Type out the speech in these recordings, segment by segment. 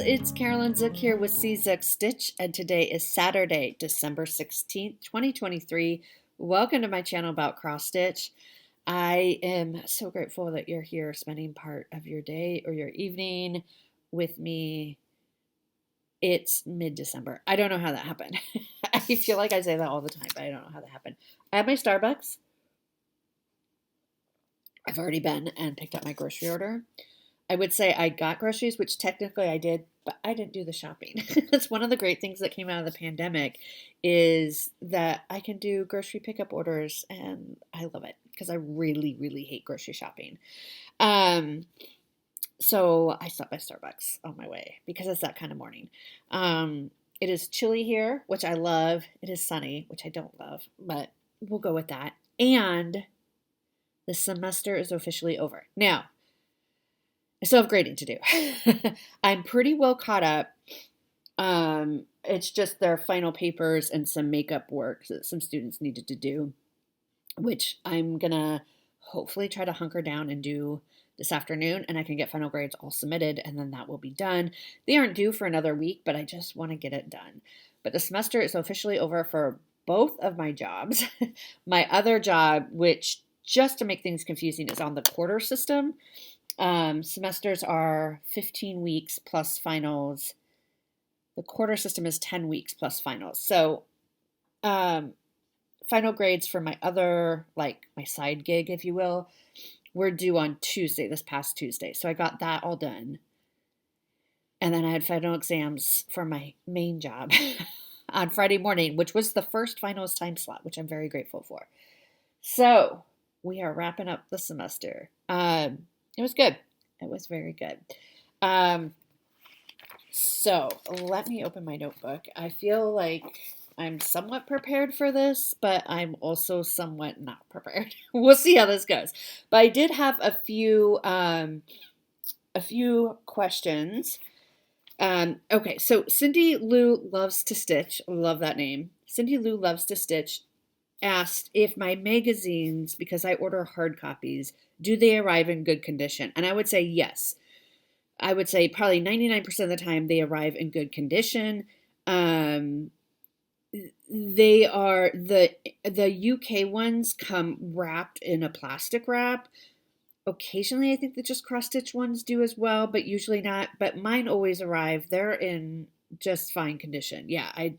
it's Carolyn Zook here with Zook Stitch, and today is Saturday, December 16th, 2023. Welcome to my channel about cross stitch. I am so grateful that you're here spending part of your day or your evening with me. It's mid-December. I don't know how that happened. I feel like I say that all the time, but I don't know how that happened. I have my Starbucks. I've already been and picked up my grocery order. I would say I got groceries, which technically I did, but I didn't do the shopping. That's one of the great things that came out of the pandemic is that I can do grocery pickup orders, and I love it because I really, really hate grocery shopping. So I stopped by Starbucks on my way because it's that kind of morning. It is chilly here, which I love. It is sunny, which I don't love, but we'll go with that. And the semester is officially over. Now, I still have grading to do. I'm pretty well caught up. It's just their final papers and some makeup work that some students needed to do, which I'm going to hopefully try to hunker down and do this afternoon, and I can get final grades all submitted, and then that will be done. They aren't due for another week, but I just want to get it done. But the semester is officially over for both of my jobs. My other job, which just to make things confusing, is on the quarter system. Semesters are 15 weeks plus finals. The quarter system is 10 weeks plus finals. So, final grades for my other, like my side gig, if you will, were due on Tuesday, this past Tuesday. So I got that all done. And then I had final exams for my main job on Friday morning, which was the first finals time slot, which I'm very grateful for. So we are wrapping up the semester. It was good. It was very good. So let me open my notebook. I feel like I'm somewhat prepared for this, but I'm also somewhat not prepared. We'll see how this goes. But I did have a few questions. Okay, so Cindy Lou Loves to Stitch, love that name. Cindy Lou Loves to Stitch asked if my magazines, because I order hard copies, do they arrive in good condition? And I would say yes. I would say probably 99% of the time they arrive in good condition. They are the UK ones come wrapped in a plastic wrap. Occasionally, I think the just cross stitch ones do as well, but usually not. But mine always arrive. They're in just fine condition. Yeah, I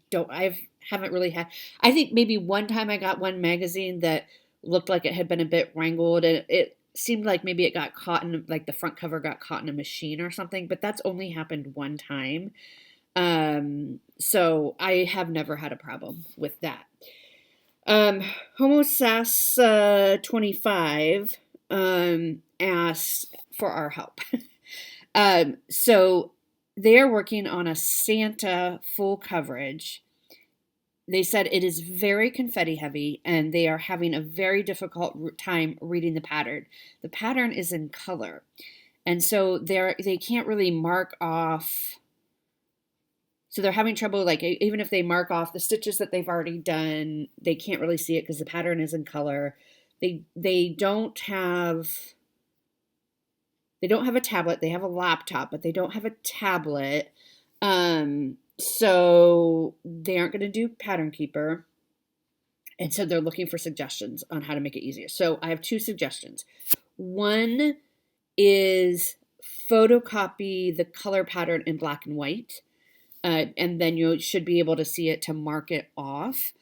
haven't really had. I think maybe one time I got one magazine that looked like it had been a bit wrangled, and it seemed like maybe it got caught in, like the front cover got caught in a machine or something. But that's only happened one time. So I have never had a problem with that. Homo Sass 25 asked for our help. So they are working on a Santa full coverage. They said it is very confetti heavy, and they are having a very difficult time reading the pattern. The pattern is in color, and so they can't really mark off. So they're having trouble, like even if they mark off the stitches that they've already done, they can't really see it because the pattern is in color. They don't have a tablet. They have a laptop, but they don't have a tablet. So they aren't going to do Pattern Keeper. And so they're looking for suggestions on how to make it easier. So I have two suggestions. One is photocopy the color pattern in black and white. And then you should be able to see it to mark it off.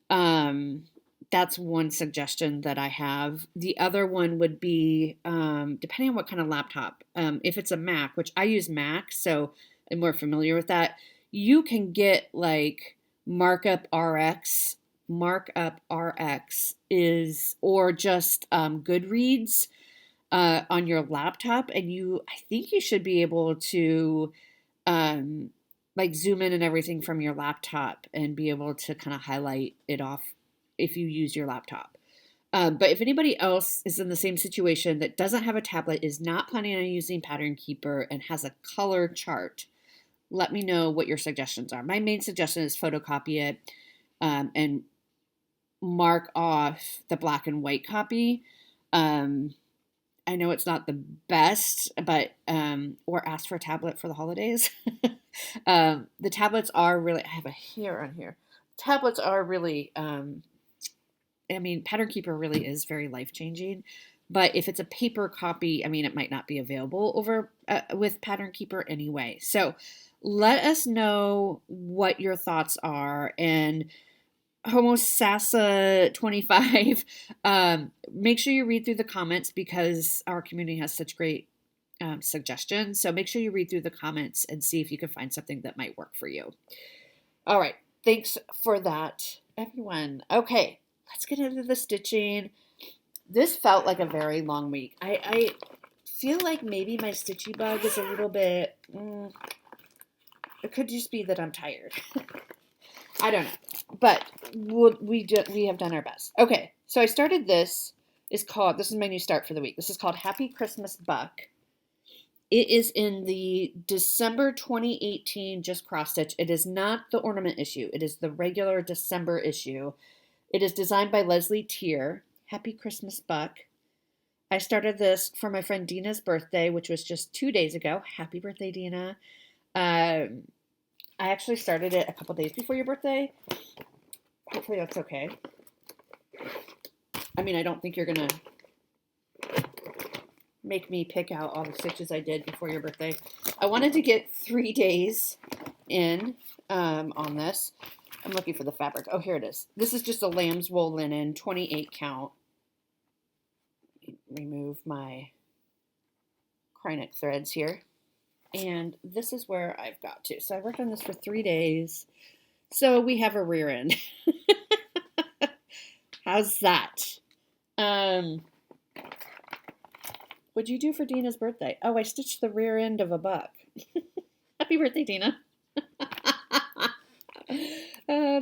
That's one suggestion that I have. The other one would be, depending on what kind of laptop, if it's a Mac, which I use Mac, so I'm more familiar with that, you can get like Markup RX. Markup RX is, or just Goodreads on your laptop, and I think you should be able to like zoom in and everything from your laptop and be able to kind of highlight it off if you use your laptop. But if anybody else is in the same situation that doesn't have a tablet, is not planning on using Pattern Keeper, and has a color chart, let me know what your suggestions are. My main suggestion is photocopy it and mark off the black and white copy. I know it's not the best, but or ask for a tablet for the holidays. The tablets are really, I have a hair on here. Tablets are really, I mean, Pattern Keeper really is very life-changing. But if it's a paper copy, I mean, it might not be available over with Pattern Keeper anyway. So let us know what your thoughts are. And Homo Sassa 25, make sure you read through the comments because our community has such great suggestions. So make sure you read through the comments and see if you can find something that might work for you. All right. Thanks for that, everyone. Okay. Let's get into the stitching. This felt like a very long week. I feel like maybe my stitchy bug is a little bit, it could just be that I'm tired. I don't know, but we have done our best. Okay, so I started this is my new start for the week. This is called Happy Christmas Buck. It is in the December 2018 just cross stitch. It is not the ornament issue. It is the regular December issue. It is designed by Leslie Tier. Happy Christmas Buck. I started this for my friend Dina's birthday, which was just 2 days ago. Happy birthday, Dina. I actually started it a couple days before your birthday. Hopefully that's okay. I mean, I don't think you're going to make me pick out all the stitches I did before your birthday. I wanted to get 3 days in on this. I'm looking for the fabric. Oh, here it is. This is just a lamb's wool linen, 28 count. Remove my Krynic threads here. And this is where I've got to. So I worked on this for 3 days. So we have a rear end. How's that? What'd you do for Dina's birthday? Oh, I stitched the rear end of a buck. Happy birthday, Dina.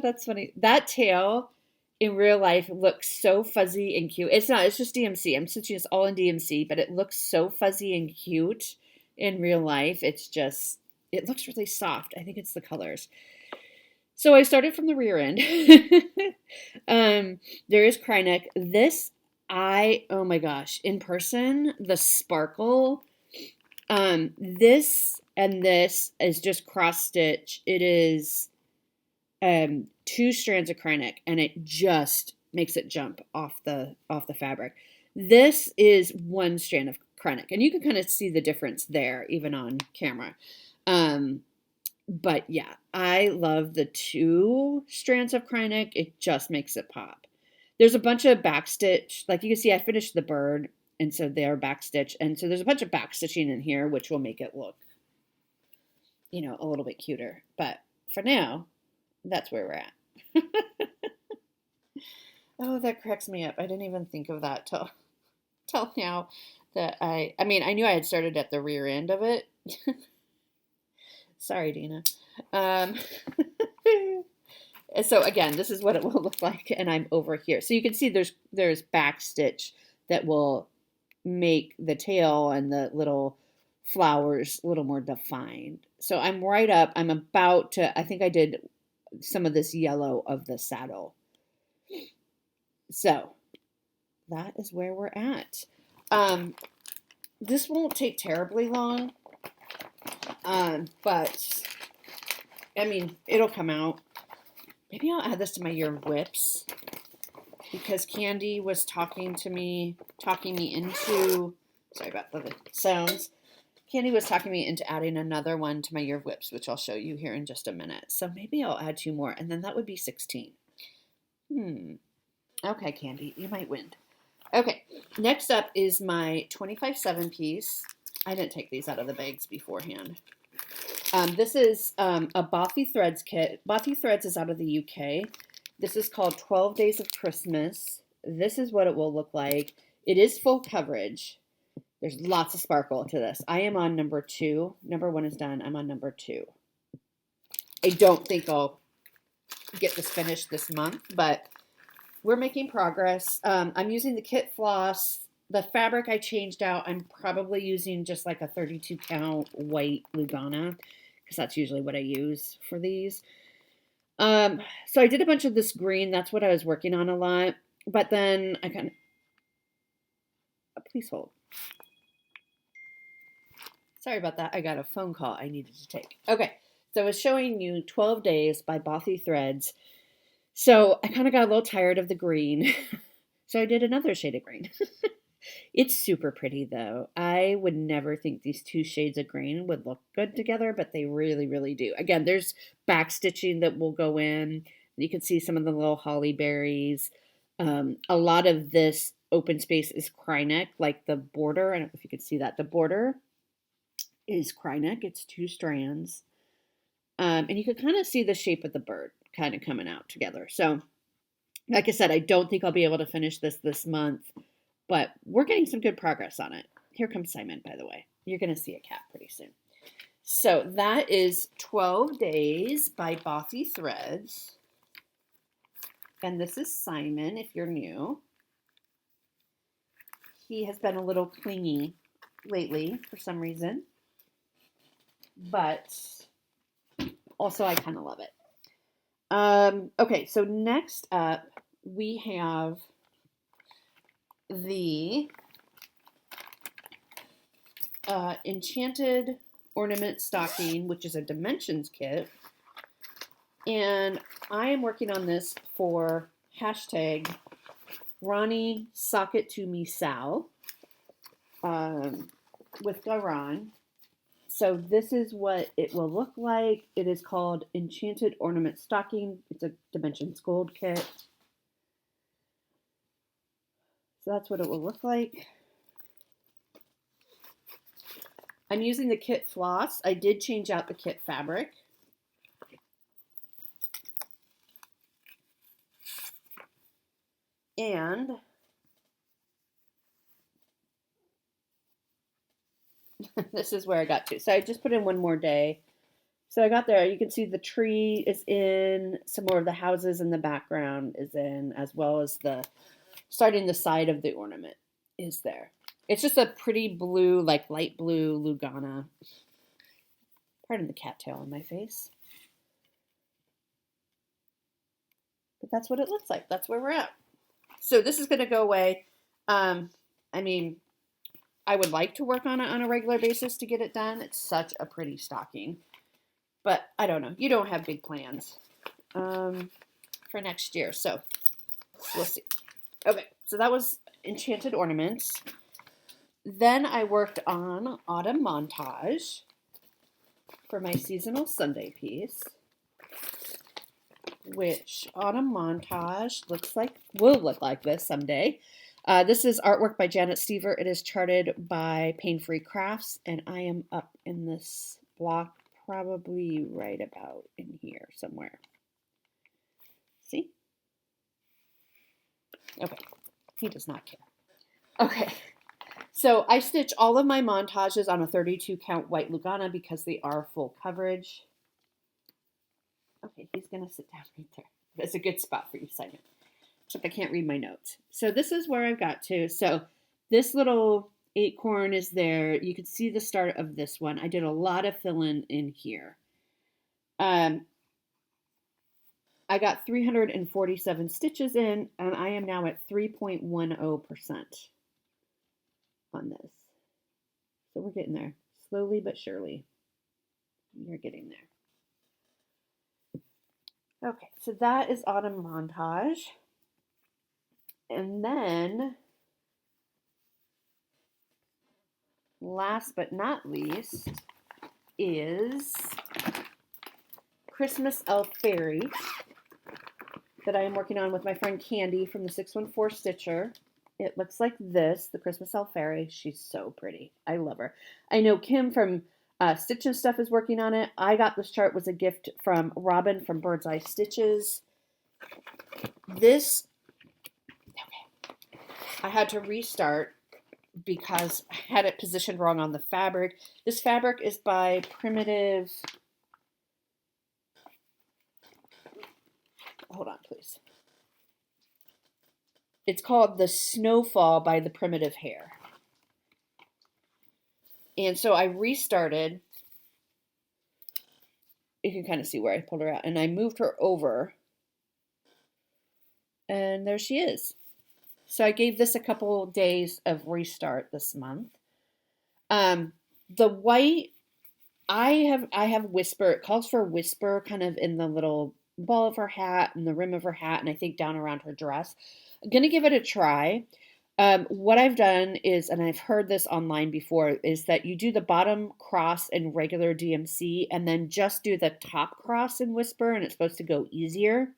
That's funny. That tail in real life looks so fuzzy and cute. It's not, it's just DMC. I'm stitching this all in DMC, but it looks so fuzzy and cute in real life. It's just, it looks really soft. I think it's the colors. So I started from the rear end. There is Krynic. This, oh my gosh, in person, the sparkle, this and this is just cross stitch. It is 2 strands of Krynic, and it just makes it jump off the fabric. This is 1 strand of Krynic, and you can kind of see the difference there even on camera. But yeah, I love the 2 strands of Krynic. It just makes it pop. There's a bunch of backstitch. Like you can see, I finished the bird, and so they are backstitch, and so there's a bunch of backstitching in here, which will make it look, you know, a little bit cuter. But for now, that's where we're at. Oh, that cracks me up. I didn't even think of that till now that I mean, I knew I had started at the rear end of it. Sorry, Dina. So again, this is what it will look like, and I'm over here. So you can see there's back stitch that will make the tail and the little flowers a little more defined. So I'm right up. I'm about to, I think I did some of this yellow of the saddle. So that is where we're at. This won't take terribly long, but I mean, it'll come out. Maybe I'll add this to my year of whips because Candy was talking me into, sorry about the sounds. Candy was talking me into adding another one to my year of whips, which I'll show you here in just a minute. So maybe I'll add 2 more, and then that would be 16. Okay, Candy, you might win. Okay, next up is my 25/7 piece. I didn't take these out of the bags beforehand. This is a Bothy Threads kit. Bothy Threads is out of the UK. This is called 12 Days of Christmas. This is what it will look like. It is full coverage. There's lots of sparkle to this. I am on number 2. Number 1 is done. I'm on number 2. I don't think I'll get this finished this month, but we're making progress. I'm using the kit floss. The fabric I changed out, I'm probably using just like a 32 count white Lugana because that's usually what I use for these. So I did a bunch of this green. That's what I was working on a lot. But then I kind of, please hold. Sorry about that. I got a phone call I needed to take. Okay. So I was showing you 12 Days by Bothy Threads. So I kind of got a little tired of the green. So I did another shade of green. It's super pretty though. I would never think these two shades of green would look good together, but they really, really do. Again, there's back stitching that will go in. You can see some of the little holly berries. A lot of this open space is cryneck, like the border. I don't know if you can see that. The border is cryneck. It's 2 strands. And you can kind of see the shape of the bird kind of coming out together. So, like I said, I don't think I'll be able to finish this month, but we're getting some good progress on it. Here comes Simon, by the way. You're going to see a cat pretty soon. So that is 12 Days by Bothy Threads. And this is Simon, if you're new. He has been a little clingy lately for some reason, but also I kind of love it. Okay, so next up we have the Enchanted Ornament Stocking, which is a dimensions kit. And I am working on this for hashtag Ronnie Sock It To Me Sal with Garan. So this is what it will look like. It is called Enchanted Ornament Stocking. It's a Dimensions Gold kit. So that's what it will look like. I'm using the kit floss. I did change out the kit fabric. And this is where I got to. So I just put in one more day. So I got there. You can see the tree is in, some more of the houses in the background is in, as well as starting the side of the ornament is there. It's just a pretty blue, like light blue Lugana. Pardon the cattail on my face. But that's what it looks like. That's where we're at. So this is going to go away. I mean, I would like to work on it on a regular basis to get it done. It's such a pretty stocking. But I don't know. You don't have big plans for next year. So we'll see. Okay, so that was Enchanted Ornaments. Then I worked on Autumn Montage for my seasonal Sunday piece, which Autumn Montage will look like this someday. This is artwork by Janet Stever. It is charted by Pain Free Crafts, and I am up in this block probably right about in here somewhere. See? Okay, he does not care. Okay, so I stitch all of my montages on a 32 count white Lugana because they are full coverage. Okay, he's going to sit down right there. That's a good spot for you, Simon. Except I can't read my notes. So this is where I've got to. So this little acorn is there. You can see the start of this one. I did a lot of fill-in in here. I got 347 stitches in, and I am now at 3.10% on this. So we're getting there. Slowly but surely. You're getting there. Okay, so that is Autumn Montage. And then, last but not least, is Christmas Elf Fairy that I am working on with my friend Candy from the 614 Stitcher. It looks like this, the Christmas Elf Fairy. She's so pretty. I love her. I know Kim from Stitch and Stuff is working on it. I got this chart was a gift from Robin from Bird's Eye Stitches. This, okay, I had to restart because I had it positioned wrong on the fabric. This fabric is by Primitive. Hold on, please. It's called the Snowfall by the Primitive Hair. And so I restarted. You can kind of see where I pulled her out. And I moved her over. And there she is. So I gave this a couple days of restart this month. The white I have Whisper. It calls for Whisper kind of in the little ball of her hat and the rim of her hat, and I think down around her dress. I'm gonna give it a try. What I've done is, and I've heard this online before, is that you do the bottom cross in regular DMC and then just do the top cross in Whisper, and it's supposed to go easier.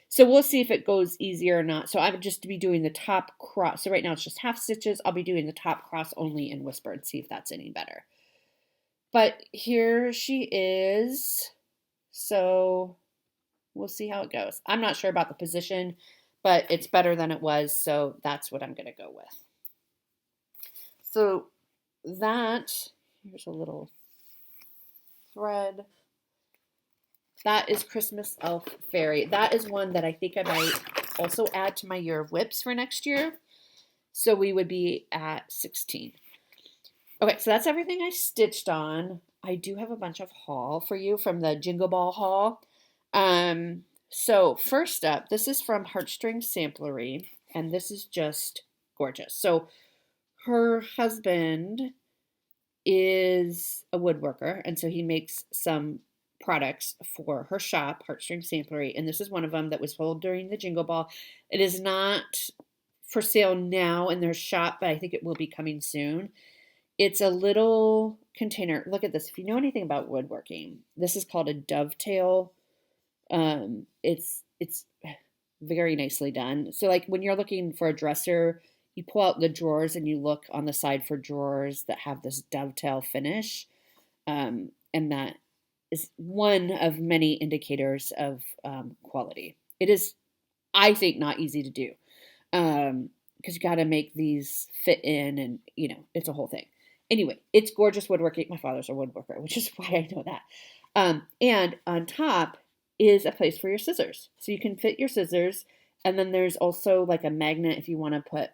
So we'll see if it goes easier or not. So I would just be doing the top cross. So right now it's just half stitches. I'll be doing the top cross only in Whisper and see if that's any better. But here she is. So we'll see how it goes. I'm not sure about the position, but it's better than it was. So that's what I'm going to go with. So here's a little thread. That is Christmas Elf Fairy. That is one that I think I might also add to my Year of Whips for next year. So we would be at 16. Okay, so that's everything I stitched on. I do have a bunch of haul for you from the Jingle Ball haul. So first up, this is from Heartstring Samplery, and this is just gorgeous. So her husband is a woodworker, and so he makes some products for her shop, Heartstring Samplery, and this is one of them that was sold during the Jingle Ball. It is not for sale now in their shop, but I think it will be coming soon. It's a little container. Look at this. If you know anything about woodworking, this is called a dovetail. It's very nicely done. So like when you're looking for a dresser, you pull out the drawers and you look on the side for drawers that have this dovetail finish. And that is one of many indicators of quality. It is, I think, not easy to do because you got to make these fit in and, it's a whole thing. Anyway, it's gorgeous woodworking. My father's a woodworker, which is why I know that. And on top is a place for your scissors. So you can fit your scissors. And then there's also like a magnet if you want to put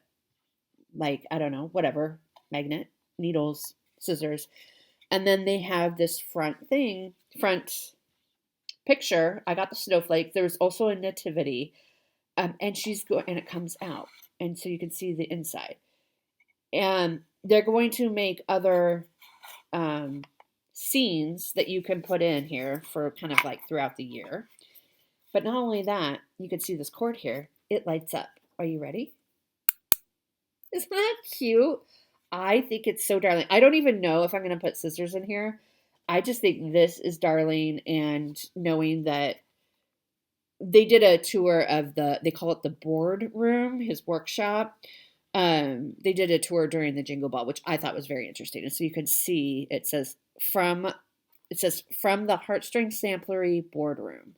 like, I don't know, whatever, magnet, needles, scissors. And then they have this front picture. I got the snowflake. There's also a nativity. And and it comes out. And so you can see the inside. And they're going to make other scenes that you can put in here for kind of like throughout the year. But not only that, you can see this cord here. It lights up. Are you ready? Isn't that cute? I think it's so darling. I don't even know if I'm going to put scissors in here. I just think this is darling, and knowing that they did a tour of they call it the board room, his workshop. They did a tour during the Jingle Ball, which I thought was very interesting. And so you can see it says from the Heartstring Samplery boardroom.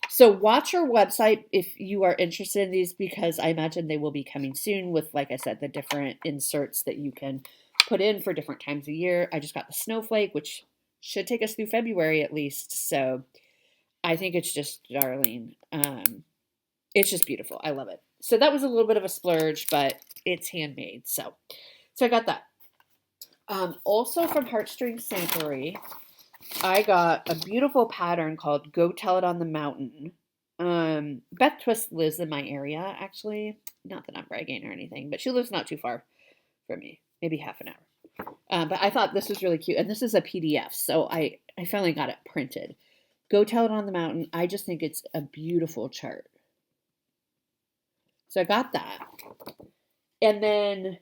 So watch our website if you are interested in these, because I imagine they will be coming soon with, like I said, the different inserts that you can put in for different times of year. I just got the snowflake, which should take us through February at least. So I think it's just darling. It's just beautiful. I love it. So that was a little bit of a splurge, but it's handmade. So I got that. Also from Heartstring Samplery, I got a beautiful pattern called Go Tell It on the Mountain. Beth Twist lives in my area, actually. Not that I'm bragging or anything, but she lives not too far from me, maybe half an hour. But I thought this was really cute. And this is a PDF, so I finally got it printed. Go Tell It on the Mountain. I just think it's a beautiful chart. So I got that. And then,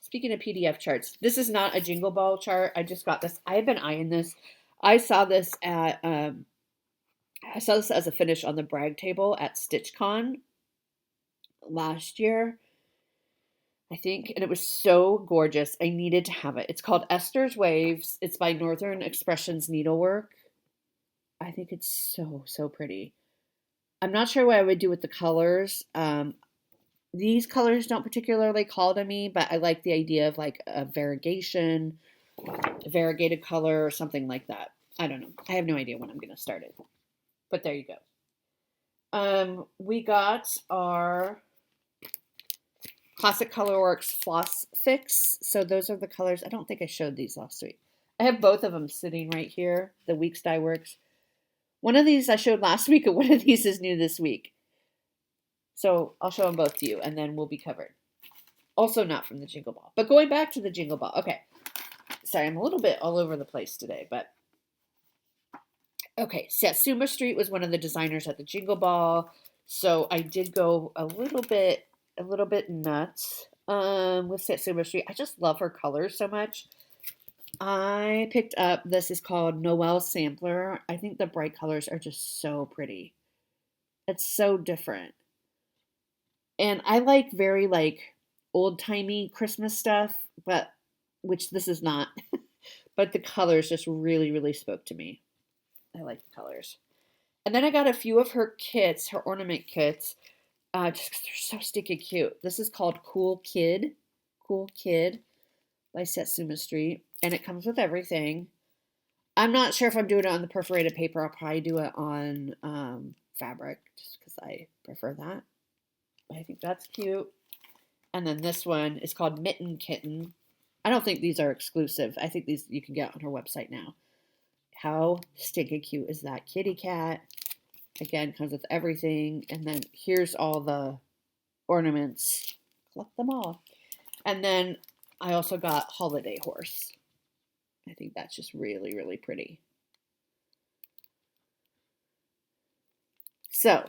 speaking of PDF charts, this is not a Jingle Ball chart. I just got this. I have been eyeing this. I saw this as a finish on the brag table at StitchCon last year, I think, and it was so gorgeous. I needed to have it. It's called Esther's Waves. It's by Northern Expressions Needlework. I think it's so, so pretty. I'm not sure what I would do with the colors. These colors don't particularly call to me, but I like the idea of like a variegated color or something like that. I don't know. I have no idea when I'm going to start it. But there you go. We got our Classic Colorworks Floss Fix. So those are the colors. I don't think I showed these last week. I have both of them sitting right here. The Weeks Dye Works. One of these I showed last week, and one of these is new this week. So I'll show them both to you, and then we'll be covered. Also not from the Jingle Ball. But going back to the Jingle Ball. Okay. Sorry, I'm a little bit all over the place today, but okay. Satsuma Street was one of the designers at the Jingle Ball, so I did go a little bit nuts with Satsuma Street. I just love her colors so much. I picked up, this is called Noel Sampler. I think the bright colors are just so pretty. It's so different. And I like very like old-timey Christmas stuff, but which this is not. But the colors just really, really spoke to me. I like the colors. And then I got a few of her kits, her ornament kits, just because they're so stinking cute. This is called Cool Kid by Satsuma Street. And it comes with everything. I'm not sure if I'm doing it on the perforated paper. I'll probably do it on fabric, just because I prefer that. I think that's cute. And then this one is called Mitten Kitten. I don't think these are exclusive. I think these you can get on her website now. How stinking cute is that kitty cat? Again, comes with everything. And then here's all the ornaments. Collect them all. And then I also got Holiday Horse. I think that's just really, really pretty. So,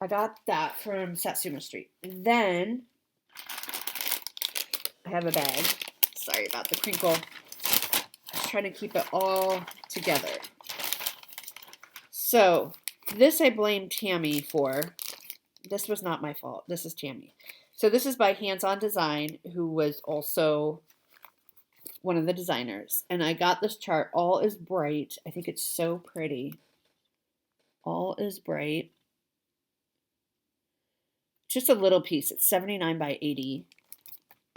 I got that from Satsuma Street. Then, I have a bag. Sorry about the crinkle. I was trying to keep it all together. So, this I blame Tammy for. This was not my fault. This is Tammy. So, this is by HandsOn Design, who was also one of the designers. And I got this chart. All is bright. I think it's so pretty. All is bright. Just a little piece. It's 79 by 80.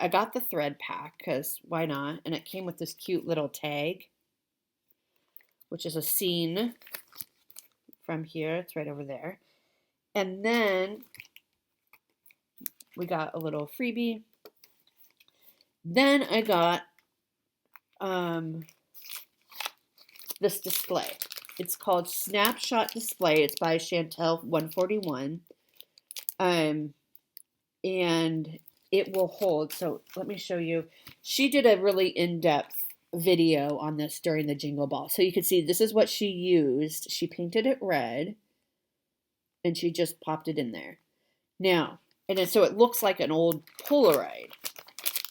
I got the thread pack because why not? And it came with this cute little tag, which is a scene from here. It's right over there. And then we got a little freebie. Then I got this display. It's called Snapshot Display. It's by Chantel 141. And it will hold. So let me show you. She did a really in-depth video on this during the Jingle Ball. So you can see this is what she used. She painted it red and she just popped it in there. Now, and then so it looks like an old Polaroid,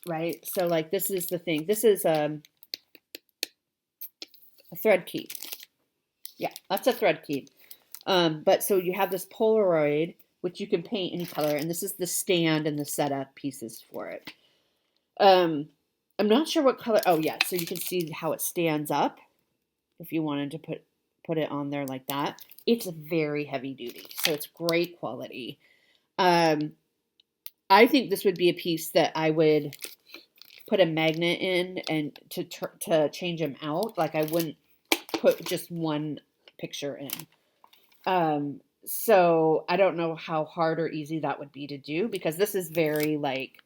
right? So like this is the thing. This is a thread key. Yeah, that's a thread key. But so you have this Polaroid, which you can paint any color, and this is the stand and the setup pieces for it. I'm not sure what color. Oh yeah, so you can see how it stands up. If you wanted to put it on there like that, it's very heavy duty, so it's great quality. I think this would be a piece that I would put a magnet in and to change them out. Like I wouldn't put just one picture in. So I don't know how hard or easy that would be to do because this is very like,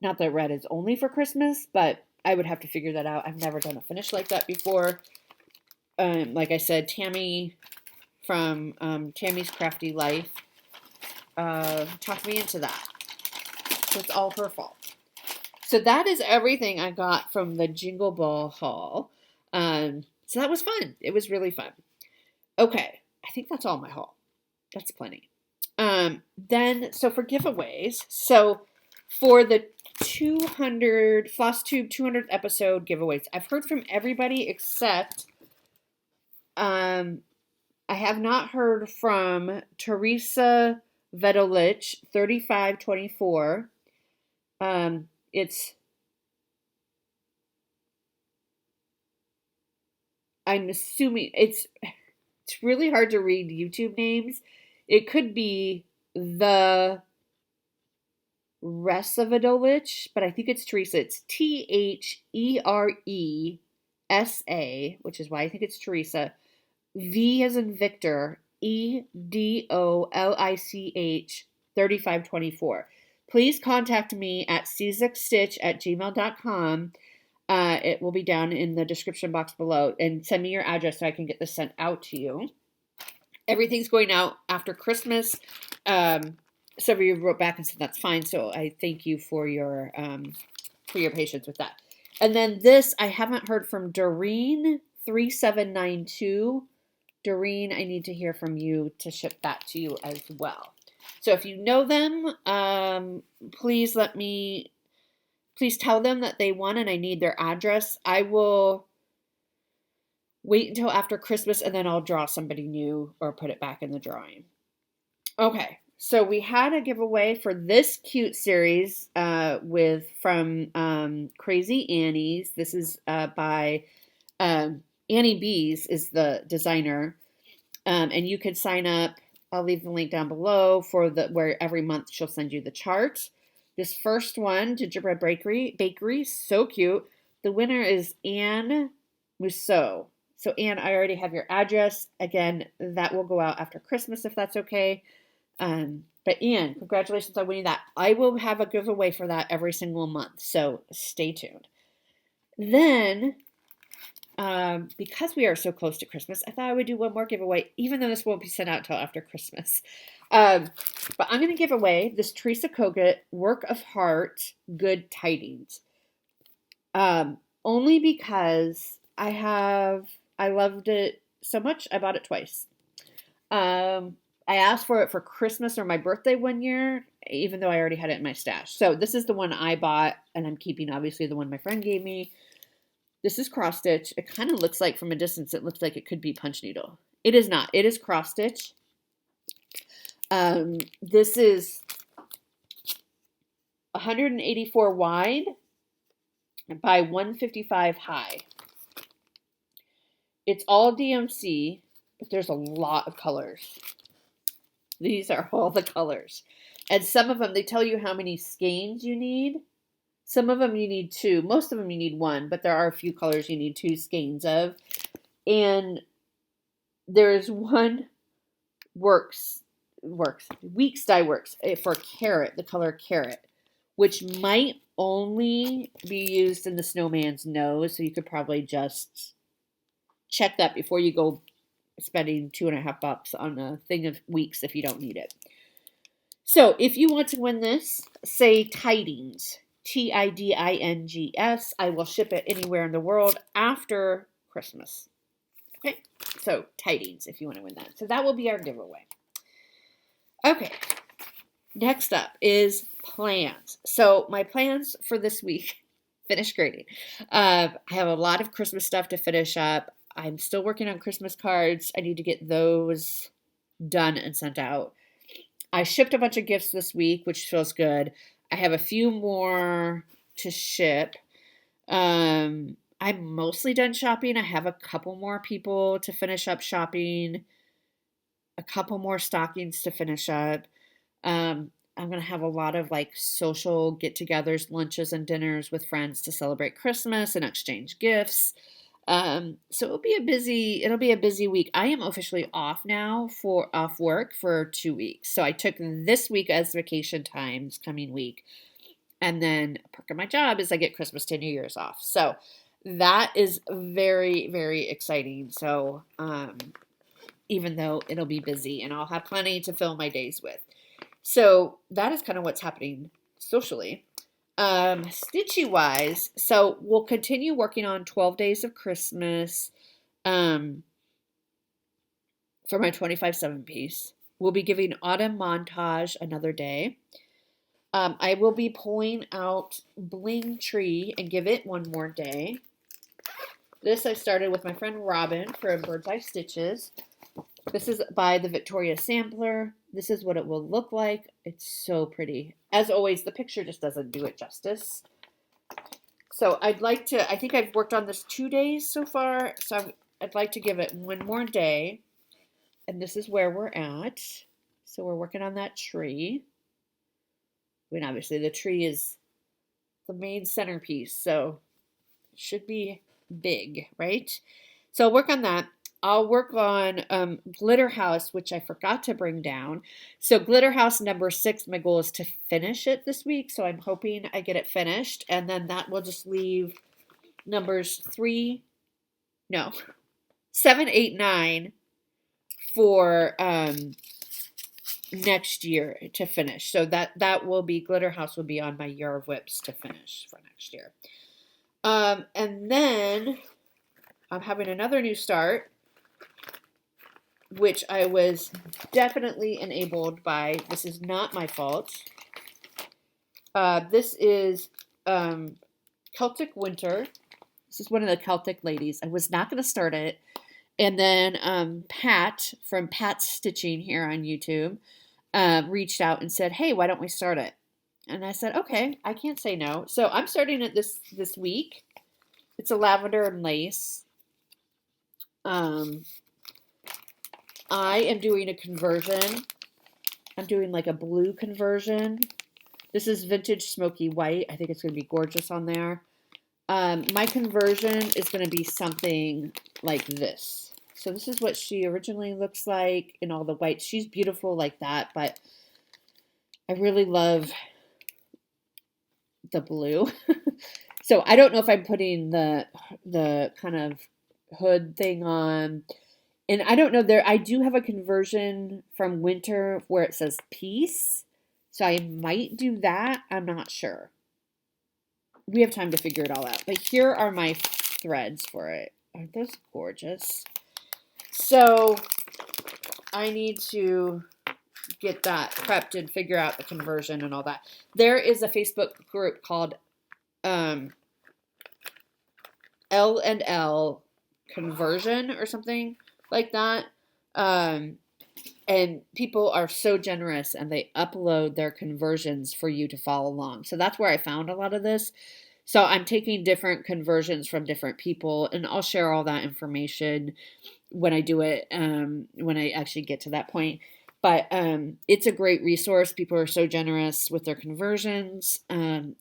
not that red is only for Christmas, but I would have to figure that out. I've never done a finish like that before. Like I said, Tammy from Tammy's Crafty Life talked me into that. So it's all her fault. So that is everything I got from the Jingle Ball haul. So that was fun. It was really fun. Okay. I think that's all my haul. That's plenty. Then, so for giveaways, so for the 200, Flosstube 200th episode giveaways, I've heard from everybody except, I have not heard from Teresa Vedolich, 3524. I'm assuming it's really hard to read YouTube names. It could be the Resavidolich, but I think it's Teresa. It's Theresa, which is why I think it's Teresa. V as in Victor, EDOLICH 3524. Please contact me at czikstitch@gmail.com. It will be down in the description box below, and send me your address so I can get this sent out to you. Everything's going out after Christmas. Some of you wrote back and said that's fine, so I thank you for your patience with that. And then this, I haven't heard from Doreen 3792. Doreen, I need to hear from you to ship that to you as well. So if you know them, please tell them that they won and I need their address. I will wait until after Christmas and then I'll draw somebody new or put it back in the drawing. Okay, so we had a giveaway for this cute series from Crazy Annie's. This is by Annie Bees is the designer, and you could sign up. I'll leave the link down below for where every month she'll send you the chart. This first one, Gingerbread Bakery, so cute. The winner is Anne Mousseau. So Anne, I already have your address. Again, that will go out after Christmas if that's okay. But Anne, congratulations on winning that. I will have a giveaway for that every single month, so stay tuned. Then, because we are so close to Christmas, I thought I would do one more giveaway, even though this won't be sent out until after Christmas. But I'm going to give away this Teresa Kogut Work of Heart Good Tidings. Only because I loved it so much, I bought it twice. I asked for it for Christmas or my birthday one year, even though I already had it in my stash. So this is the one I bought, and I'm keeping, obviously, the one my friend gave me. This is cross stitch. It kind of looks like, from a distance, it looks like it could be punch needle. It is not. It is cross stitch. This is 184 wide by 155 high. It's all DMC, but there's a lot of colors. These are all the colors. And some of them, they tell you how many skeins you need. Some of them you need 2. Most of them you need 1, but there are a few colors you need 2 skeins of. And there's one Weeks Dye Works for carrot, the color carrot, which might only be used in the snowman's nose. So you could probably just check that before you go spending $2.50 on a thing of Weeks if you don't need it. So if you want to win this, say Tidings, Tidings. I will ship it anywhere in the world after Christmas. Okay, so Tidings if you want to win that. So that will be our giveaway. Okay, next up is plans. So my plans for this week, finish grading. I have a lot of Christmas stuff to finish up. I'm still working on Christmas cards. I need to get those done and sent out. I shipped a bunch of gifts this week, which feels good. I have a few more to ship. I'm mostly done shopping. I have a couple more people to finish up shopping, a couple more stockings to finish up. I'm going to have a lot of like social get-togethers, lunches and dinners with friends to celebrate Christmas and exchange gifts. So it'll be a busy week. I am officially off now off work for 2 weeks. So I took this week as vacation time, this coming week. And then a perk of my job is I get Christmas to New Year's off. So that is very, very exciting. So, even though it'll be busy and I'll have plenty to fill my days with. So that is kind of what's happening socially. Stitchy wise, so we'll continue working on 12 Days of Christmas for my 25/7 piece. We'll be giving Autumn Montage another day. I will be pulling out Bling Tree and give it one more day. This I started with my friend Robin for Bird's Eye Stitches. This is by the Victoria Sampler. This is what it will look like. It's so pretty. As always, the picture just doesn't do it justice. So I think I've worked on this 2 days so far. So I'd like to give it one more day. And this is where we're at. So we're working on that tree. I mean, obviously the tree is the main centerpiece. So it should be big, right? So I'll work on that. I'll work on Glitter House, which I forgot to bring down. So Glitter House number 6, my goal is to finish it this week. So I'm hoping I get it finished. And then that will just leave numbers 7, 8, 9 for next year to finish. So that will be, Glitter House will be on my Year of Whips to finish for next year. And then I'm having another new start, which I was definitely enabled by. This is not my fault. This is Celtic Winter. This is one of the Celtic Ladies. I was not going to start it. And then Pat from Pat's Stitching here on YouTube reached out and said, hey, why don't we start it? And I said, okay, I can't say no. So I'm starting it this week. It's a lavender and lace. I am doing a conversion. I'm doing like a blue conversion. This is vintage smoky white. I think it's going to be gorgeous on there. My conversion is going to be something like this. So this is what she originally looks like in all the white. She's beautiful like that, but I really love the blue. So I don't know if I'm putting the kind of hood thing on. And I don't know, I do have a conversion from winter where it says peace. So I might do that. I'm not sure. We have time to figure it all out. But here are my threads for it. Aren't those gorgeous? So I need to get that prepped and figure out the conversion and all that. There is a Facebook group called L&L Conversion or something like that. And people are so generous and they upload their conversions for you to follow along. So that's where I found a lot of this. So I'm taking different conversions from different people, and I'll share all that information when I do it, when I actually get to that point. But it's a great resource. People are so generous with their conversions. And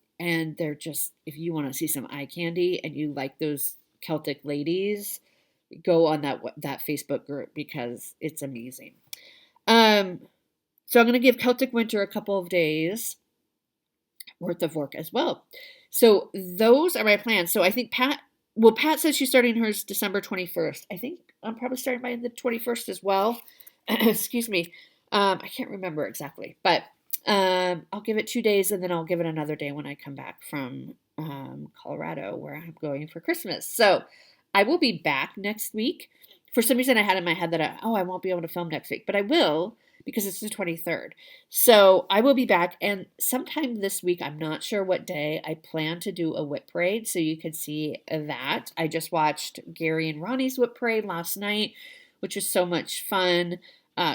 they're just, if you want to see some eye candy and you like those Celtic Ladies, go on that Facebook group because it's amazing. So I'm going to give Celtic Winter a couple of days worth of work as well. So those are my plans. So I think Pat says she's starting hers December 21st. I think I'm probably starting by the 21st as well. Excuse me. I can't remember exactly, but I'll give it 2 days and then I'll give it another day when I come back from Colorado where I'm going for Christmas. So I will be back next week. For some reason, I had in my head that I won't be able to film next week, but I will because it's the 23rd. So I will be back, and sometime this week, I'm not sure what day, I plan to do a whip parade, so you could see that. I just watched Gary and Ronnie's whip parade last night, which was so much fun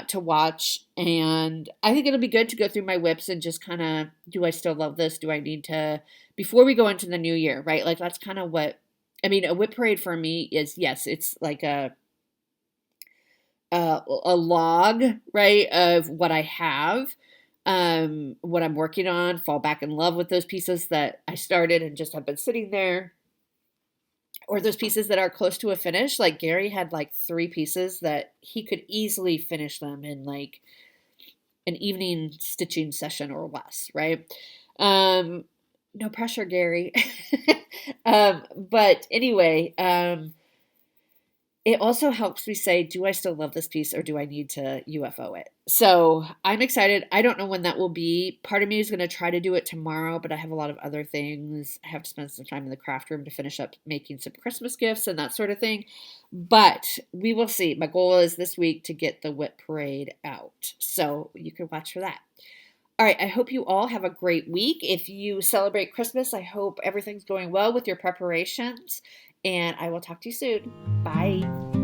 to watch, and I think it'll be good to go through my whips and just kind of, do I still love this? Do I need to, before we go into the new year, right? Like, that's kind of what, I mean, a whip parade for me is, yes, it's like a log, right, of what I have, what I'm working on, fall back in love with those pieces that I started and just have been sitting there, or those pieces that are close to a finish. Like Gary had like 3 pieces that he could easily finish them in like an evening stitching session or less, right? No pressure, Gary. But anyway, it also helps me say, do I still love this piece or do I need to UFO it? So I'm excited. I don't know when that will be. Part of me is going to try to do it tomorrow, but I have a lot of other things. I have to spend some time in the craft room to finish up making some Christmas gifts and that sort of thing. But we will see. My goal is this week to get the whip parade out. So you can watch for that. All right, I hope you all have a great week. If you celebrate Christmas, I hope everything's going well with your preparations. And I will talk to you soon. Bye.